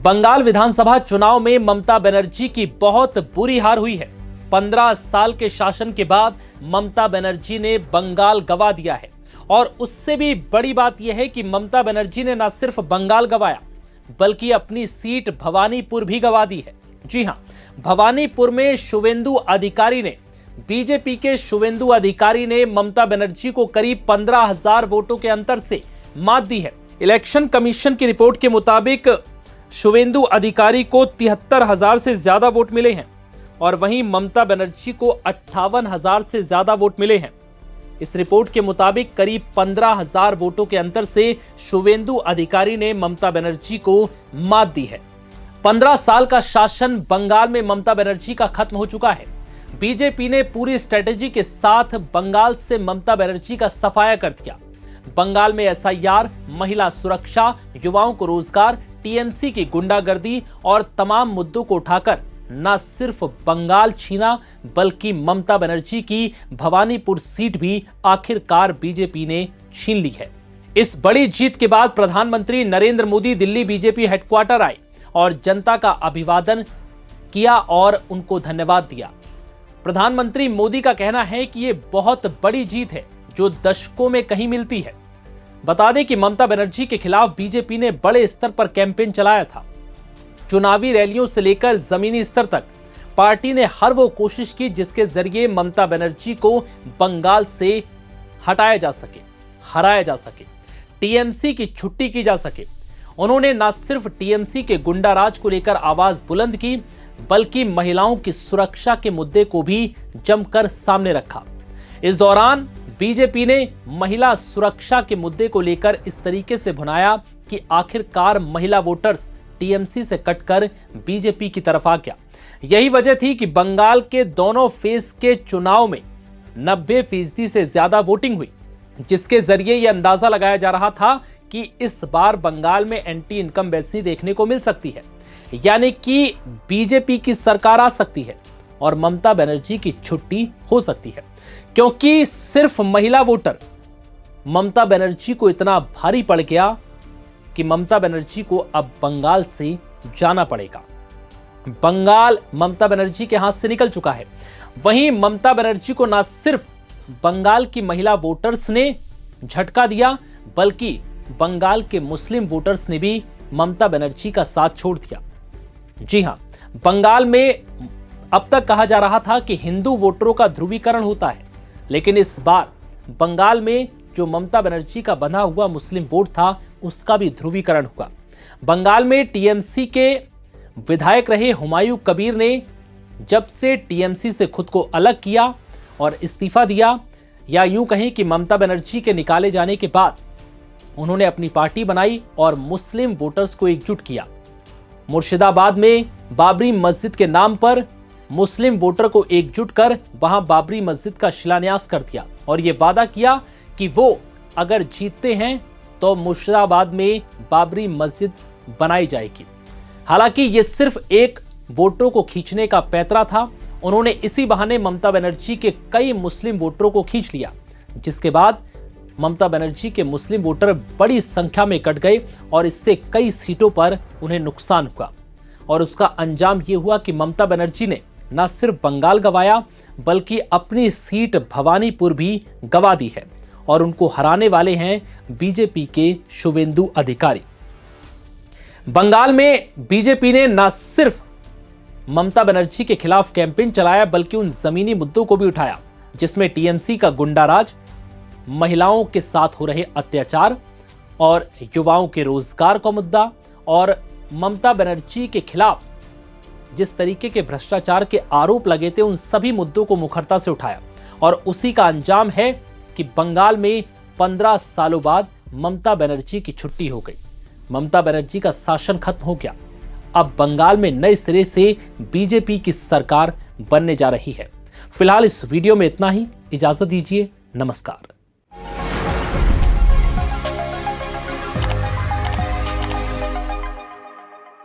बंगाल विधानसभा चुनाव में ममता बनर्जी की बहुत बुरी हार हुई है। 15 साल के शासन के बाद ममता बनर्जी ने बंगाल गंवा दिया है और उससे भी बड़ी बात यह है कि ममता बनर्जी ने न सिर्फ बंगाल गंवाया बल्कि अपनी सीट भवानीपुर भी गंवा दी है। जी हां, भवानीपुर में शुवेंदु अधिकारी ने बीजेपी के शुवेंदु अधिकारी ने ममता बनर्जी को करीब 15,000 वोटों के अंतर से मात दी है। इलेक्शन कमीशन की रिपोर्ट के मुताबिक शुवेंदु अधिकारी को 73,000 से ज्यादा वोट मिले हैं और वहीं ममता बनर्जी को 58,000 से ज्यादा वोट मिले हैं। इस रिपोर्ट के मुताबिक करीब 15,000 वोटों के अंतर से शुवेंदु अधिकारी ने ममता बनर्जी को मात दी है। 15 साल का शासन बंगाल में ममता बनर्जी का खत्म हो चुका है। बीजेपी ने पूरी स्ट्रेटेजी के साथ बंगाल से ममता बनर्जी का सफाया कर दिया। बंगाल में एसआईआर, महिला सुरक्षा, युवाओं को रोजगार, टीएमसी की गुंडागर्दी और तमाम मुद्दों को उठाकर न सिर्फ बंगाल छीना बल्कि ममता बनर्जी की भवानीपुर सीट भी आखिरकार बीजेपी ने छीन ली है। इस बड़ी जीत के बाद प्रधानमंत्री नरेंद्र मोदी दिल्ली बीजेपी हेडक्वार्टर आए और जनता का अभिवादन किया और उनको धन्यवाद दिया। प्रधानमंत्री मोदी का कहना है कि यह बहुत बड़ी जीत है जो दशकों में कहीं मिलती है। बता दें कि ममता बनर्जी के खिलाफ बीजेपी ने बड़े स्तर पर कैंपेन चलाया था। चुनावी रैलियों से लेकर जमीनी स्तर तक पार्टी ने हर वो कोशिश की जिसके जरिए ममता बनर्जी को बंगाल से हटाया जा सके, हराया जा सके, टीएमसी की छुट्टी की जा सके। उन्होंने न सिर्फ टीएमसी के गुंडाराज को लेकर आवाज बुलंद की बल्कि महिलाओं की सुरक्षा के मुद्दे को भी जमकर सामने रखा। इस दौरान बीजेपी ने महिला सुरक्षा के मुद्दे को लेकर इस तरीके से भुनाया कि आखिरकार महिला वोटर्स टीएमसी से कटकर बीजेपी की तरफ आ गया। यही वजह थी कि बंगाल के दोनों फेज के चुनाव में 90% से ज्यादा वोटिंग हुई, जिसके जरिए यह अंदाजा लगाया जा रहा था कि इस बार बंगाल में एंटी इनकम्बेंसी देखने को मिल सकती है, यानी कि बीजेपी की सरकार आ सकती है और ममता बनर्जी की छुट्टी हो सकती है, क्योंकि सिर्फ महिला वोटर ममता बनर्जी को इतना भारी पड़ गया कि ममता बनर्जी को अब बंगाल से जाना पड़ेगा। बंगाल ममता बनर्जी के हाथ से निकल चुका है। वहीं ममता बनर्जी को न सिर्फ बंगाल की महिला वोटर्स ने झटका दिया बल्कि बंगाल के मुस्लिम वोटर्स ने भी ममता बनर्जी का साथ छोड़ दिया। जी हां, बंगाल में अब तक कहा जा रहा था कि हिंदू वोटरों का ध्रुवीकरण होता है, लेकिन इस बार बंगाल में जो ममता बनर्जी का बंधा हुआ मुस्लिम वोट था उसका भी ध्रुवीकरण हुआ। बंगाल में टीएमसी के विधायक रहे हुमायूं कबीर ने जब से टीएमसी से खुद को अलग किया और इस्तीफा दिया, या यूं कहें कि ममता बनर्जी के निकाले जाने के बाद उन्होंने अपनी पार्टी बनाई और मुस्लिम वोटर्स को एकजुट किया। मुर्शिदाबाद में बाबरी मस्जिद के नाम पर मुस्लिम वोटर को एकजुट कर वहां बाबरी मस्जिद का शिलान्यास कर दिया और यह वादा किया कि वो अगर जीतते हैं तो मुर्शिदाबाद में बाबरी मस्जिद बनाई जाएगी। हालांकि ये सिर्फ एक वोटरों को खींचने का पैंतरा था। उन्होंने इसी बहाने ममता बनर्जी के कई मुस्लिम वोटरों को खींच लिया, जिसके बाद ममता बनर्जी के मुस्लिम वोटर बड़ी संख्या में कट गए और इससे कई सीटों पर उन्हें नुकसान हुआ। और उसका अंजाम यह हुआ कि ममता बनर्जी ने न सिर्फ बंगाल गंवाया बल्कि अपनी सीट भवानीपुर भी गंवा दी है और उनको हराने वाले हैं बीजेपी के शुवेंदु अधिकारी। बंगाल में बीजेपी ने न सिर्फ ममता बनर्जी के खिलाफ कैंपेन चलाया बल्कि उन जमीनी मुद्दों को भी उठाया जिसमें टीएमसी का गुंडाराज, महिलाओं के साथ हो रहे अत्याचार और युवाओं के रोजगार का मुद्दा और ममता बनर्जी के खिलाफ जिस तरीके के भ्रष्टाचार के आरोप लगे थे उन सभी मुद्दों को मुखरता से उठाया। और उसी का अंजाम है कि बंगाल में 15 सालों बाद ममता बनर्जी की छुट्टी हो गई। ममता बनर्जी का शासन खत्म हो गया। अब बंगाल में नए सिरे से बीजेपी की सरकार बनने जा रही है। फिलहाल इस वीडियो में इतना ही। इजाजत दीजिए। नमस्कार।